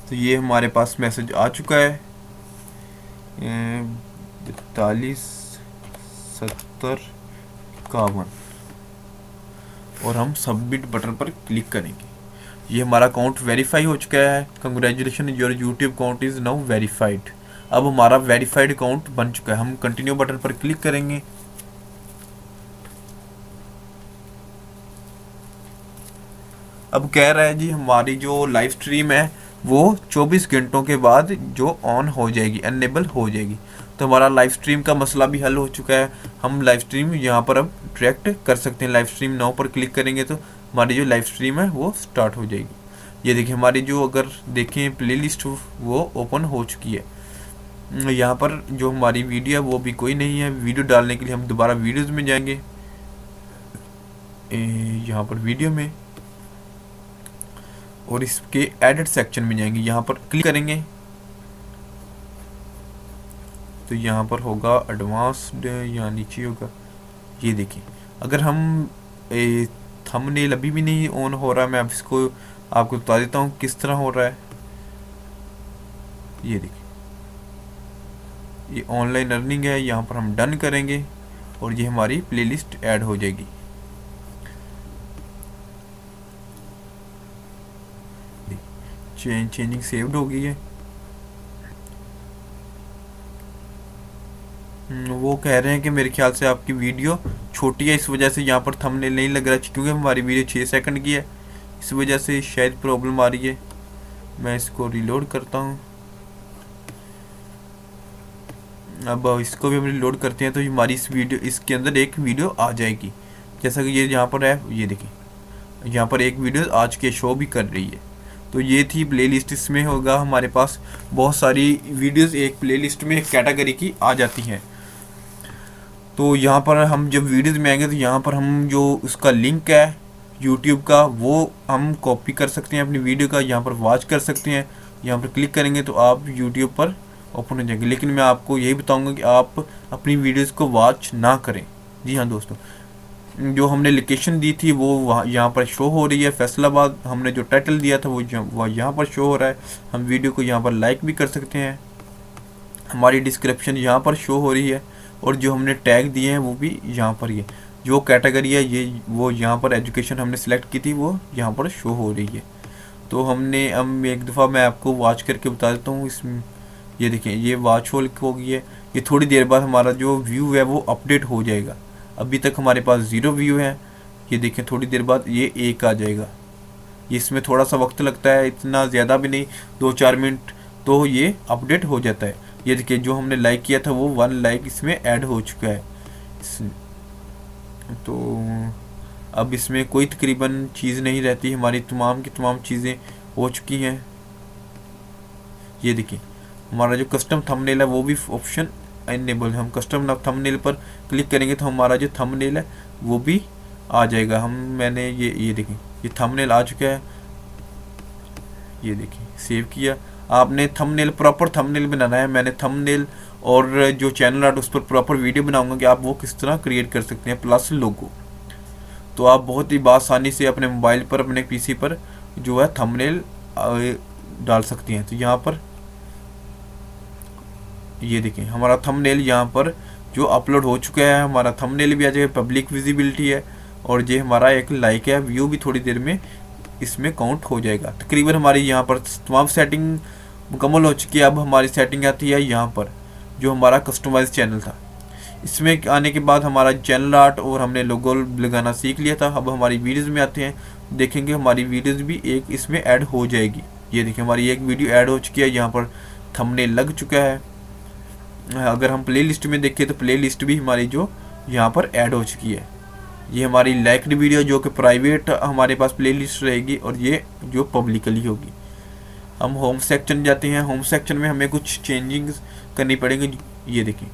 तो ये हमारे पास मैसेज आ चुका है, 42 70 51। और हम सबमिट बटन पर क्लिक करेंगे। ये हमारा अकाउंट वेरीफाई हो चुका है। Congratulation, your YouTube account is now verified. अब हमारा वेरीफाइड अकाउंट बन चुका है। हम कंटिन्यू बटन पर क्लिक करेंगे। अब कह रहा है जी हमारी जो लाइव स्ट्रीम है वो 24 घंटों के बाद जो ऑन हो जाएगी, एनेबल हो जाएगी। तो हमारा लाइव स्ट्रीम का मसला भी हल हो चुका है। हम लाइव स्ट्रीम यहाँ पर अब डायरेक्ट कर सकते हैं। लाइव स्ट्रीम नाउ पर क्लिक करेंगे तो हमारी जो लाइव स्ट्रीम है वो स्टार्ट हो जाएगी। ये देखिए हमारी जो अगर देखें प्लेलिस्ट वो ओपन हो चुकी है। यहाँ पर जो हमारी वीडियो है वो भी कोई नहीं है। वीडियो डालने के लिए हम दोबारा वीडियोस में जाएंगे। यहाँ पर वीडियो में और इसके एडिट सेक्शन में जाएंगे। यहाँ पर क्लिक करेंगे तो यहाँ पर होगा एडवांस्ड, यहाँ नीचे होगा। ये देखिए अगर हम थंबनेल अभी भी नहीं ऑन हो रहा है, मैं अब इसको आपको बता देता हूँ किस तरह हो रहा है। ये देखिए ये ऑनलाइन अर्निंग है। यहाँ पर हम डन करेंगे और ये हमारी प्लेलिस्ट ऐड हो जाएगी। चेंजिंग सेव्ड हो गई है। वो कह रहे हैं कि मेरे ख्याल से आपकी वीडियो छोटी है, इस वजह से यहाँ पर थंबनेल नहीं लग रहा, क्योंकि हमारी वीडियो 6 सेकंड की है, इस वजह से शायद प्रॉब्लम आ रही है। मैं इसको रिलोड करता हूँ। अब इसको भी हम रिलोड करते हैं तो हमारी इस वीडियो इसके अंदर एक वीडियो आ जाएगी, जैसा कि ये यहाँ पर है। ये देखिए यहाँ पर एक वीडियो आज के शो भी कर रही है। तो ये थी प्लेलिस्ट। इसमें होगा हमारे पास बहुत सारी वीडियोस एक प्लेलिस्ट में एक कैटेगरी की आ जाती हैं। तो यहाँ पर हम जब वीडियोस में आएंगे तो यहाँ पर हम जो उसका लिंक है यूट्यूब का वो हम कॉपी कर सकते हैं अपनी वीडियो का, यहाँ पर वॉच कर सकते हैं। यहाँ पर क्लिक करेंगे तो आप यूट्यूब पर ओपन हो जाएंगे। लेकिन मैं आपको यही बताऊंगा कि आप अपनी वीडियोस को वॉच ना करें। जी हाँ दोस्तों, जो हमने लोकेशन दी थी वो वहाँ यहाँ पर शो हो रही है, फैसलाबाद। हमने जो टाइटल दिया था वो यहाँ पर शो हो रहा है। हम वीडियो को यहाँ पर लाइक भी कर सकते हैं। हमारी डिस्क्रिप्शन यहाँ पर शो हो रही है और जो हमने टैग दिए हैं वो भी यहाँ पर ही है। जो कैटेगरी है ये वो यहाँ पर एजुकेशन हमने सेलेक्ट की थी वो यहाँ पर शो हो रही है। तो हमने अब एक दफ़ा मैं आपको वॉच करके बता देता हूँ। इसमें ये देखिए ये वॉच होल हो गई है। ये थोड़ी देर बाद हमारा जो व्यू है वो अपडेट हो जाएगा। अभी तक हमारे पास 0 व्यू है। ये देखें थोड़ी देर बाद ये 1 आ जाएगा। इसमें थोड़ा सा वक्त लगता है, इतना ज़्यादा भी नहीं, 2-4 मिनट तो ये अपडेट हो जाता है। ये देखिए जो हमने लाइक किया था वो 1 लाइक इसमें ऐड हो चुका है। तो अब इसमें कोई तकरीबन चीज़ नहीं रहती, हमारी तमाम की तमाम चीज़ें हो चुकी हैं। ये देखिए हमारा जो कस्टम थंबनेल है वो भी ऑप्शन इनेबल है। हम कस्टम थंबनेल पर क्लिक करेंगे तो हमारा जो थंबनेल है वो भी आ जाएगा। मैंने ये देखिए ये थंबनेल आ चुका है। ये देखिए सेव किया। आपने थंबनेल प्रॉपर थंबनेल बनाना है। मैंने थंबनेल और जो चैनल आर्ट उस पर प्रॉपर वीडियो बनाऊंगा कि आप वो किस तरह क्रिएट कर सकते हैं, प्लस लोगो। तो आप बहुत ही आसानी से अपने मोबाइल पर अपने पीसी पर जो है थंबनेल डाल सकती हैं। तो यहाँ पर ये देखिए हमारा थंबनेल यहाँ पर जो अपलोड हो चुका है, हमारा थंबनेल भी आ जाएगा, पब्लिक विजिबिलिटी है और ये हमारा एक लाइक है, व्यू भी थोड़ी देर में इसमें काउंट हो जाएगा। तकरीबन हमारी यहाँ पर तमाम सेटिंग मुकम्मल हो चुकी है। अब हमारी सेटिंग आती है यहाँ पर जो हमारा कस्टमाइज चैनल था। इसमें आने के बाद हमारा चैनल आर्ट और हमने लोगो लगाना सीख लिया था। अब हमारी वीडियोज़ में आते हैं, देखेंगे हमारी वीडियोज़ भी एक इसमें ऐड हो जाएगी। ये देखिए हमारी एक वीडियो ऐड हो चुकी है, यहाँ पर थंबनेल लग चुका है। अगर हम प्ले लिस्ट में देखें तो प्ले लिस्ट भी हमारी जो यहाँ पर ऐड हो चुकी है। ये हमारी लाइक्ड वीडियो जो कि प्राइवेट हमारे पास प्ले लिस्ट रहेगी और ये जो पब्लिकली होगी। हम होम सेक्शन जाते हैं। होम सेक्शन में हमें कुछ चेंजिंग्स करनी पड़ेंगी। ये देखिए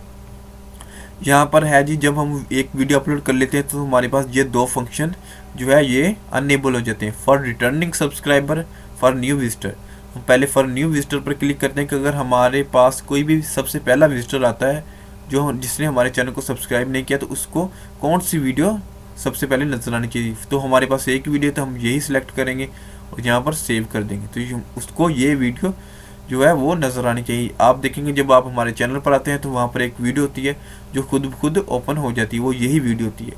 यहाँ पर है जी, जब हम एक वीडियो अपलोड कर लेते हैं तो हमारे पास ये 2 फंक्शन जो है ये अनेबल हो जाते हैं। For returning subscriber, for new visitor. हम पहले फॉर न्यू विजिटर पर क्लिक करते हैं कि अगर हमारे पास कोई भी सबसे पहला विजिटर आता है जिसने हमारे चैनल को सब्सक्राइब नहीं किया तो उसको कौन सी वीडियो सबसे पहले नजर आनी चाहिए। तो हमारे पास एक वीडियो तो हम यही सिलेक्ट करेंगे और यहाँ पर सेव कर देंगे तो उसको ये वीडियो जो है वो नज़र आनी चाहिए। आप देखेंगे जब आप हमारे चैनल पर आते हैं तो वहाँ पर एक वीडियो होती है जो खुद ब खुद ओपन हो जाती है, वो यही वीडियो होती है।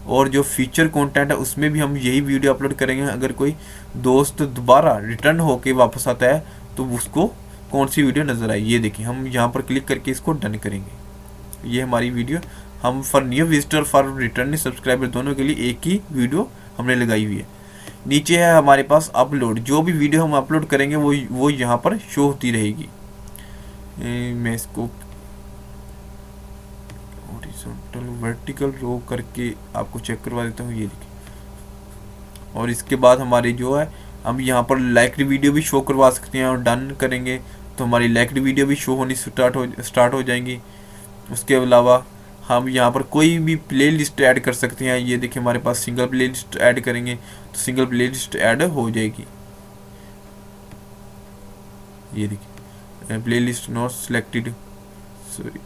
और जो फीचर कंटेंट है उसमें भी हम यही वीडियो अपलोड करेंगे। अगर कोई दोस्त दोबारा रिटर्न होके वापस आता है तो उसको कौन सी वीडियो नज़र आई, ये देखिए हम यहाँ पर क्लिक करके इसको डन करेंगे। ये हमारी वीडियो हम for new visitor for returning subscriber दोनों के लिए एक ही वीडियो हमने लगाई हुई है। नीचे है हमारे पास अपलोड, जो भी वीडियो हम अपलोड करेंगे वो यहाँ पर शो होती रहेगी। मैं इसको हॉरिजॉन्टल वर्टिकल रो करके आपको चेक करवा देता हूँ, ये देखिए। और इसके बाद हमारी जो है हम यहाँ पर लाइक्ड वीडियो भी शो करवा सकते हैं, और डन करेंगे तो हमारी लाइक्ड वीडियो भी शो होनी स्टार्ट हो जाएंगी। उसके अलावा हम यहाँ पर कोई भी प्ले लिस्ट ऐड कर सकते हैं। ये देखिए हमारे पास सिंगल प्ले लिस्ट ऐड करेंगे तो सिंगल प्ले लिस्ट ऐड हो जाएगी। ये देखिए play list not selected, sorry,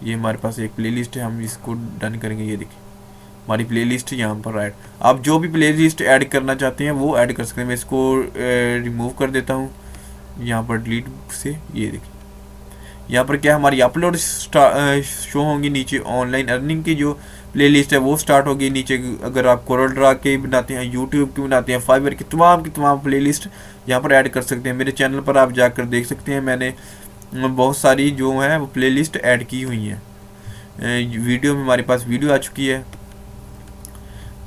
ये हमारे पास एक प्ले लिस्ट है, हम इसको डन करेंगे। ये देखिए हमारी प्ले लिस्ट यहाँ पर ऐड, आप जो भी प्ले लिस्ट ऐड करना चाहते हैं वो ऐड कर सकते हैं। मैं इसको रिमूव कर देता हूँ यहाँ पर डिलीट से। ये देखिए यहाँ पर क्या हमारी अपलोड शो होंगी, नीचे ऑनलाइन अर्निंग की जो प्लेलिस्ट है वो स्टार्ट होगी। नीचे अगर आप कोरल ड्रा के बनाते हैं, यूट्यूब की बनाते हैं, फाइवर की तमाम प्लेलिस्ट यहाँ पर ऐड कर सकते हैं। मेरे चैनल पर आप जाकर देख सकते हैं, मैंने बहुत सारी जो है वो प्लेलिस्ट ऐड की हुई हैं। वीडियो में हमारे पास वीडियो आ चुकी है।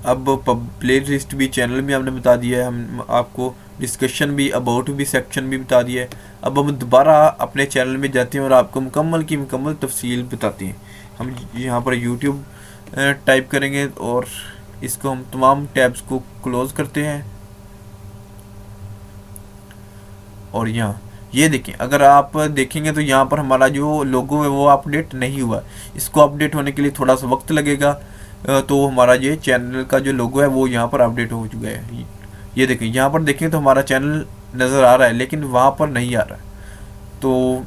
अब प्ले लिस्ट भी चैनल में हमने बता दिया है, हम आपको डिस्कशन भी, अबाउट भी सेक्शन भी बता दिया है। अब हम दोबारा अपने चैनल में जाते हैं और आपको मुकम्मल की मुकम्मल तफसील बताते हैं। हम यहाँ पर यूट्यूब टाइप करेंगे और इसको हम तमाम टैब्स को क्लोज करते हैं। और यहाँ ये देखें, अगर आप देखेंगे तो यहाँ पर हमारा जो लोगो है वो अपडेट नहीं हुआ। इसको अपडेट होने के लिए थोड़ा सा वक्त लगेगा। तो हमारा ये चैनल का जो लोगो है वो यहाँ पर अपडेट हो चुका है। ये देखें, यहाँ पर देखें तो हमारा चैनल नज़र आ रहा है लेकिन वहाँ पर नहीं आ रहा है। तो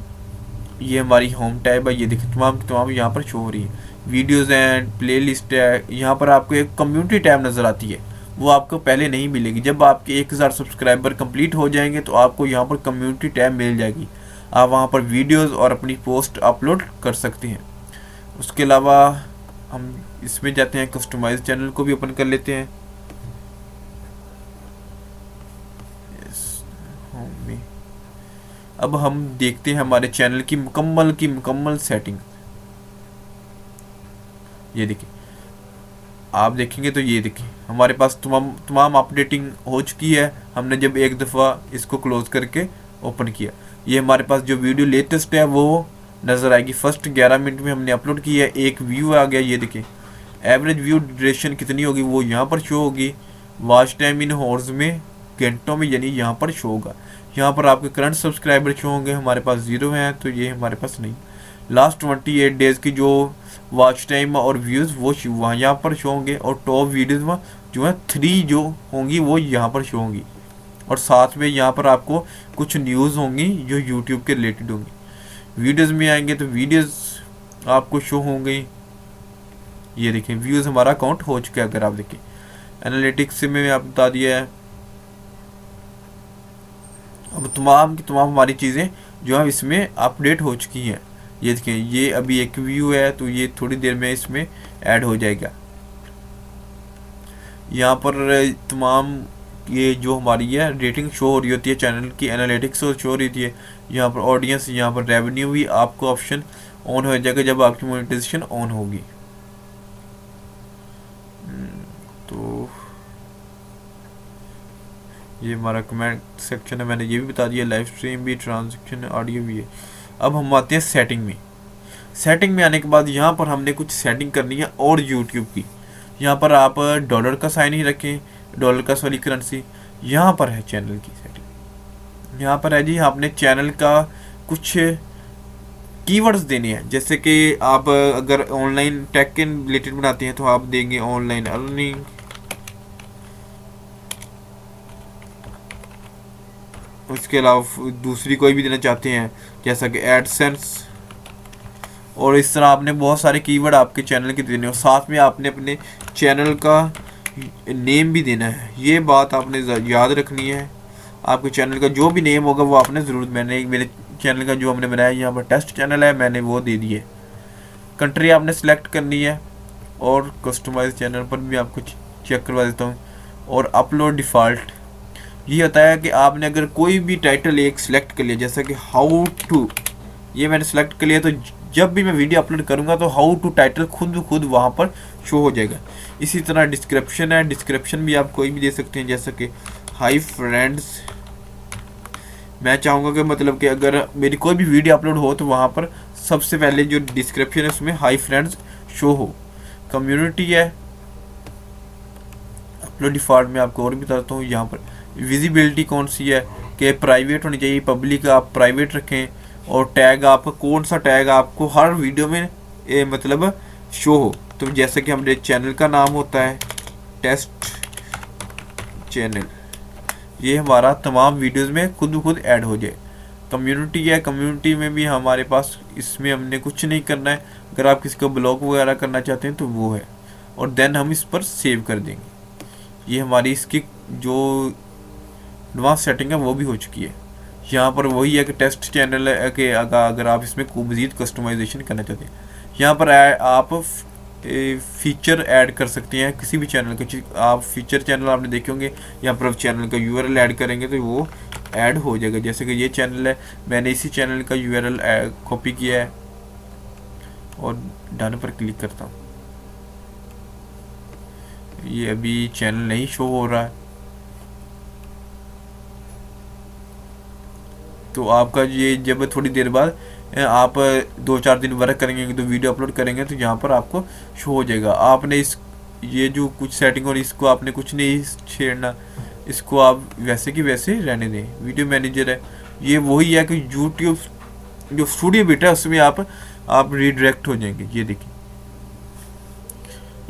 ये हमारी होम टैब है, ये देखें तमाम यहाँ पर शो हो रही है। वीडियोज़ हैं, प्ले लिस्ट है। यहाँ पर आपको एक कम्युनिटी टैब नज़र आती है, वो आपको पहले नहीं मिलेगी। जब आपके 1000 सब्सक्राइबर कंप्लीट हो जाएंगे तो आपको यहाँ पर कम्युनिटी टैब मिल जाएगी। आप वहाँ पर वीडियोज़ और अपनी पोस्ट अपलोड कर सकते हैं। उसके अलावा हम इसमें जाते हैं, कस्टमाइज चैनल को भी ओपन कर लेते हैं। अब हम देखते हैं हमारे चैनल की मुकम्मल सेटिंग। ये देखिए, आप देखेंगे तो ये देखिए हमारे पास तमाम अपडेटिंग हो चुकी है। हमने जब एक दफ़ा इसको क्लोज करके ओपन किया, ये हमारे पास जो वीडियो लेटेस्ट है वो नज़र आएगी। फर्स्ट 11 मिनट में हमने अपलोड की है, एक व्यू आ गया। ये देखिए एवरेज व्यू ड्यूरेशन कितनी होगी वो यहाँ पर शो होगी। वॉच टाइम इन हॉर्स में, घंटों में, यानी यहाँ पर शो होगा। यहाँ पर आपके करंट सब्सक्राइबर शो होंगे, हमारे पास 0 हैं तो ये हमारे पास नहीं। लास्ट 28 डेज़ की जो वॉच टाइम और व्यूज़ वो वहाँ यहाँ पर शो होंगे। और टॉप वीडियोज़ जो है 3 जो होंगी वो यहाँ पर शो होंगी। और साथ में यहाँ पर आपको कुछ न्यूज़ होंगी जो यूट्यूब के रिलेटेड होंगी। वीडियोज़ में आएंगे तो वीडियोज़ आपको शो होंगी। ये देखिए व्यूज़ हमारा काउंट हो चुका है। अगर आप देखिए एनालिटिक्स में आप बता दिया है। अब तमाम की तमाम हमारी चीज़ें जो है इसमें अपडेट हो चुकी हैं। ये देखिए ये अभी एक व्यू है तो ये थोड़ी देर में इसमें ऐड हो जाएगा। यहाँ पर तमाम ये जो हमारी है रेटिंग शो हो रही होती है, चैनल की एनालिटिक्स शो हो रही होती है। यहाँ पर ऑडियंस, यहाँ पर रेवेन्यू भी आपको ऑप्शन ऑन हो जाएगा जब आपकी मोनेटाइजेशन ऑन होगी। तो ये हमारा कमेंट सेक्शन है, मैंने ये भी बता दिया। लाइव स्ट्रीम भी, ट्रांजैक्शन, ऑडियो भी है। अब हम आते हैं सेटिंग में। सेटिंग में आने के बाद यहाँ पर हमने कुछ सेटिंग करनी है और यूट्यूब की। यहाँ पर आप डॉलर का साइन ही रखें, डॉलर का सॉरी करेंसी। यहाँ पर है चैनल की सेटिंग। यहाँ पर है जी आपने चैनल का कुछ कीवर्ड्स देने हैं। जैसे कि आप अगर ऑनलाइन टेक के रिलेटेड बनाते हैं तो आप देंगे ऑनलाइन अर्निंग। उसके अलावा दूसरी कोई भी देना चाहते हैं जैसा कि एडसेंस। और इस तरह आपने बहुत सारे कीवर्ड आपके चैनल के देने और साथ में आपने अपने चैनल का नेम भी देना है। ये बात आपने याद रखनी है। आपके चैनल का जो भी नेम होगा वो आपने ज़रूर, मैंने मेरे चैनल का जो हमने बनाया यहाँ पर टेस्ट चैनल है मैंने वो दे दिए। कंट्री आपने सेलेक्ट करनी है और कस्टमाइज चैनल पर भी आपको चेक करवा देता हूँ। और अपलोड डिफ़ॉल्ट ये होता है कि आपने अगर कोई भी टाइटल एक सिलेक्ट कर लिया, जैसा कि हाउ टू, ये मैंने सेलेक्ट कर लिया, तो जब भी मैं वीडियो अपलोड करूँगा तो हाउ टू टाइटल खुद ब खुद वहाँ पर शो हो जाएगा। इसी तरह डिस्क्रिप्शन है, डिस्क्रिप्शन भी आप कोई भी दे सकते हैं, जैसा कि हाई फ्रेंड्स। मैं चाहूँगा कि मतलब कि अगर मेरी कोई भी वीडियो अपलोड हो तो वहाँ पर सबसे पहले जो डिस्क्रिप्शन है उसमें हाई फ्रेंड्स शो हो। कम्युनिटी है, अपलोड डिफ़ॉल्ट में आपको और भी बताता हूँ। यहाँ पर विजिबिलिटी कौन सी है कि प्राइवेट होनी चाहिए, पब्लिक आप प्राइवेट रखें। और टैग आपका कौन सा टैग आपको हर वीडियो में मतलब शो हो। तो जैसे कि हमारे चैनल का नाम होता है टेस्ट चैनल, ये हमारा तमाम वीडियोस में खुद ब खुद ऐड हो जाए। कम्युनिटी है, कम्युनिटी में भी हमारे पास इसमें हमने कुछ नहीं करना है। अगर आप किसी को ब्लॉग वगैरह करना चाहते हैं तो वो है, और देन हम इस पर सेव कर देंगे। ये हमारी इसकी जो एडवांस सेटिंग है वो भी हो चुकी है। यहाँ पर वही है कि टेस्ट चैनल है कि अगर आप इसमें मज़ीद कस्टमाइजेशन करना चाहते हैं, यहाँ पर आप फीचर ऐड कर सकते हैं किसी भी चैनल के। आप फीचर चैनल आपने देखे होंगे, यहाँ पर चैनल का यूआरएल ऐड करेंगे तो वो ऐड हो जाएगा। जैसे कि ये चैनल है, मैंने इसी चैनल का यूआरएल कॉपी किया है और डन पर क्लिक करता हूँ। ये अभी चैनल नहीं शो हो रहा है, तो आपका ये जब थोड़ी देर बाद आप 2-4 दिन वर्क करेंगे तो वीडियो अपलोड करेंगे तो यहाँ पर आपको शो हो जाएगा। आपने इस ये जो कुछ सेटिंग और इसको आपने कुछ नहीं छेड़ना, इसको आप वैसे की वैसे रहने दें। वीडियो मैनेजर है, ये वही है कि यूट्यूब जो स्टूडियो बीटा है उसमें आप रीडायरेक्ट हो जाएंगे। ये देखिए,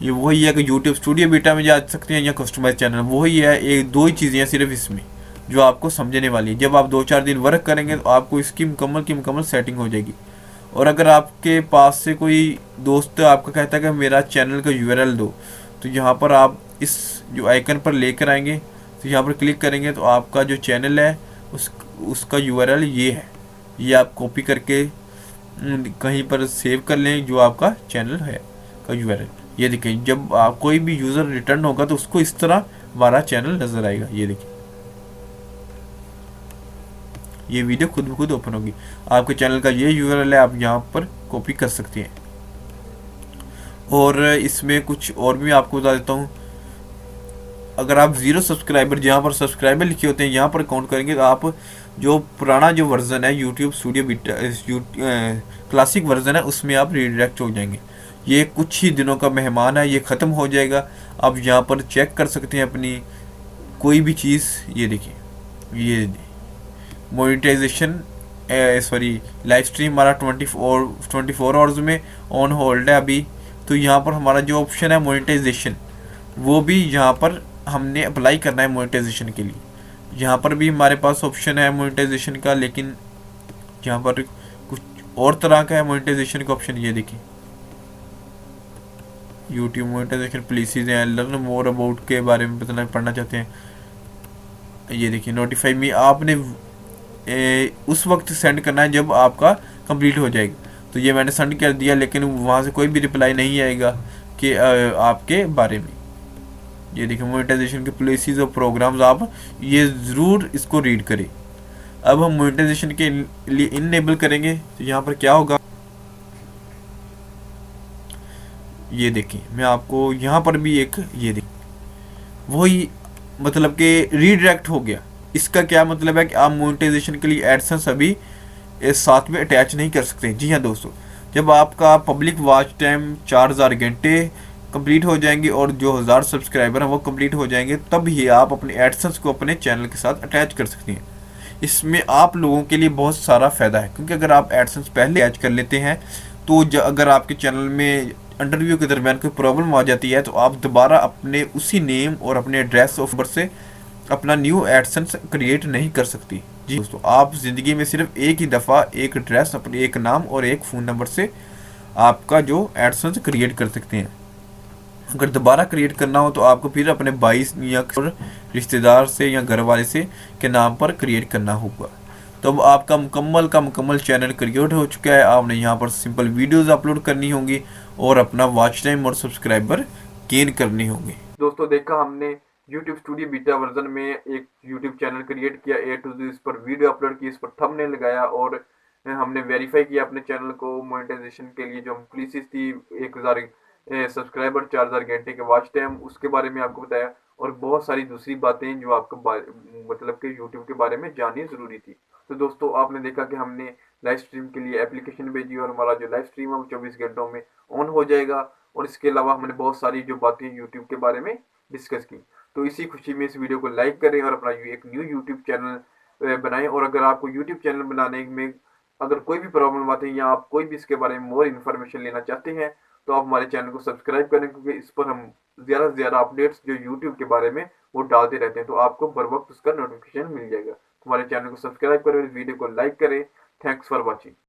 ये वही है कि यूट्यूब स्टूडियो बीटा में जा सकते हैं या कस्टमाइज चैनल, वही है। एक दो ही चीज़ें हैं सिर्फ इसमें जो आपको समझने वाली है। जब आप 2-4 दिन वर्क करेंगे तो आपको इसकी मुकम्मल की मुकम्मल सेटिंग हो जाएगी। और अगर आपके पास से कोई दोस्त आपका कहता है कि मेरा चैनल का यूआरएल दो, तो यहाँ पर आप इस जो आइकन पर लेकर आएंगे, तो यहाँ पर क्लिक करेंगे तो आपका जो चैनल है उसका यूआरएल ये है। ये आप कॉपी करके कहीं पर सेव कर लें जो आपका चैनल है का यूआरएल। ये देखिए, जब आप कोई भी यूज़र रिटर्न होगा तो उसको इस तरह हमारा चैनल नज़र आएगा। ये देखिए, ये वीडियो खुद ब खुद ओपन होगी। आपके चैनल का ये यूआरएल है, आप यहाँ पर कॉपी कर सकते हैं। और इसमें कुछ और भी आपको बता देता हूँ। अगर आप 0 सब्सक्राइबर, जहाँ पर सब्सक्राइबर लिखे होते हैं यहाँ पर काउंट करेंगे तो आप जो पुराना जो वर्जन है YouTube studio beta classic version है उसमें आप रीडायरेक्ट हो जाएंगे। ये कुछ ही दिनों का मेहमान है, ये ख़त्म हो जाएगा। आप यहाँ पर चेक कर सकते हैं अपनी कोई भी चीज़। ये देखिए, ये मोनेटाइजेशन सॉरी लाइव स्ट्रीम हमारा 24 आवर्स में ऑन होल्ड है अभी। तो यहाँ पर हमारा जो ऑप्शन है मोनेटाइजेशन, वो भी यहाँ पर हमने अप्लाई करना है मोनेटाइजेशन के लिए। यहाँ पर भी हमारे पास ऑप्शन है मोनेटाइजेशन का, लेकिन यहाँ पर कुछ और तरह का है मोनेटाइजेशन का ऑप्शन। ये देखिए, यूट्यूब मोनेटाइजेशन पॉलिसीज हैं, लर्न मोर अबाउट के बारे में पढ़ना चाहते हैं। ये देखिए, नोटिफाई मी आपने उस वक्त सेंड करना है जब आपका कंप्लीट हो जाएगा। तो ये मैंने सेंड कर दिया, लेकिन वहाँ से कोई भी रिप्लाई नहीं आएगा कि आपके बारे में। ये देखिए, मोनेटाइजेशन के पॉलिसीज और प्रोग्राम्स, आप ये ज़रूर इसको रीड करें। अब हम मोनेटाइजेशन के लिए इनेबल करेंगे तो यहाँ पर क्या होगा, ये देखिए, मैं आपको यहाँ पर भी एक ये देखिए वही मतलब कि रीडायरेक्ट हो गया। इसका क्या मतलब है कि आप मोनेटाइजेशन के लिए एडसेंस अभी साथ में अटैच नहीं कर सकते। जी हाँ दोस्तों, जब आपका पब्लिक वॉच टाइम 4000 घंटे कंप्लीट हो जाएंगे और जो 1000 सब्सक्राइबर हैं वो कंप्लीट हो जाएंगे, तब ही आप अपने एडसेंस को अपने चैनल के साथ अटैच कर सकते हैं। इसमें आप लोगों के लिए बहुत सारा फ़ायदा है, क्योंकि अगर आप एडसेंस पहले अटैच कर लेते हैं तो अगर आपके चैनल में इंटरव्यू के दरमियान कोई प्रॉब्लम आ जाती है तो आप दोबारा अपने उसी नेम और अपने एड्रेस ऑफ बर्थ से अपना न्यू एडसेंस क्रिएट नहीं कर सकती। जी दोस्तों, आप ज़िंदगी में सिर्फ एक ही दफ़ा एक एड्रेस, अपने एक नाम और एक फ़ोन नंबर से आपका जो एडसेंस क्रिएट कर सकते हैं। अगर दोबारा क्रिएट करना हो तो आपको फिर अपने भाई या रिश्तेदार से या घर वाले से के नाम पर क्रिएट करना होगा, तो अब आपका मुकम्मल का मुकम्मल चैनल क्रिएट हो चुका है। आपने यहाँ पर सिंपल वीडियोस अपलोड करनी होंगी और अपना वॉच टाइम और सब्सक्राइबर गेन करने होंगे। दोस्तों देखा हमने YouTube स्टूडियो बीटा वर्जन में एक YouTube चैनल क्रिएट किया, A to Z इस पर वीडियो अपलोड की, इस पर थंबनेल लगाया और हमने वेरीफाई किया अपने चैनल को मोनेटाइजेशन के लिए। जो हम प्लीसीज थी 1000 सब्सक्राइबर, 4000 घंटे के वॉच टाइम, उसके बारे में आपको बताया और बहुत सारी दूसरी बातें जो आपको मतलब कि यूट्यूब के बारे में जाननी जरूरी थी। तो दोस्तों आपने देखा कि हमने लाइव स्ट्रीम के लिए एप्लीकेशन भेजी और हमारा जो लाइव स्ट्रीम है वो 24 घंटों में ऑन हो जाएगा। और इसके अलावा हमने बहुत सारी जो बातें यूट्यूब के बारे में डिस्कस की। तो इसी खुशी में इस वीडियो को लाइक करें और अपना एक न्यू यूट्यूब चैनल बनाएं। और अगर आपको यूट्यूब चैनल बनाने में अगर कोई भी प्रॉब्लम आती है या आप कोई भी इसके बारे में मोर इन्फॉर्मेशन लेना चाहते हैं तो आप हमारे चैनल को सब्सक्राइब करें, क्योंकि इस पर हम ज़्यादा से ज़्यादा अपडेट्स जो यूट्यूब के बारे में वो डालते रहते हैं, तो आपको बर वक्त उसका नोटिफिकेशन मिल जाएगा। तो हमारे चैनल को सब्सक्राइब करें और इस वीडियो को लाइक करें। Thanks for watching.